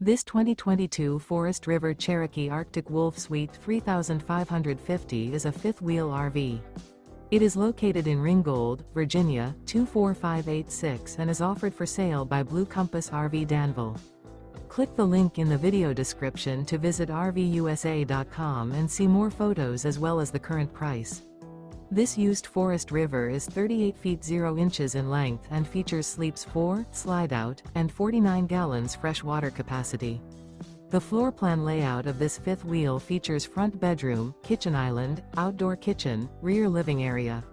This 2022 Forest River Cherokee Arctic Wolf Suite 3550 is a fifth-wheel RV. It is located in Ringgold, Virginia, 24586 and is offered for sale by Blue Compass RV Danville. Click the link in the video description to visit RVUSA.com and see more photos as well as the current price. This used Forest River is 38 feet 0 inches in length and features sleeps 4, slide-out, and 49 gallons fresh water capacity. The floor plan layout of this fifth wheel features front bedroom, kitchen island, outdoor kitchen, rear living area.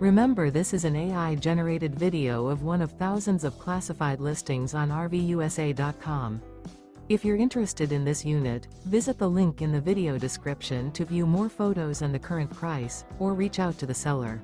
Remember, this is an AI-generated video of one of thousands of classified listings on RVUSA.com. If you're interested in this unit, visit the link in the video description to view more photos and the current price, or reach out to the seller.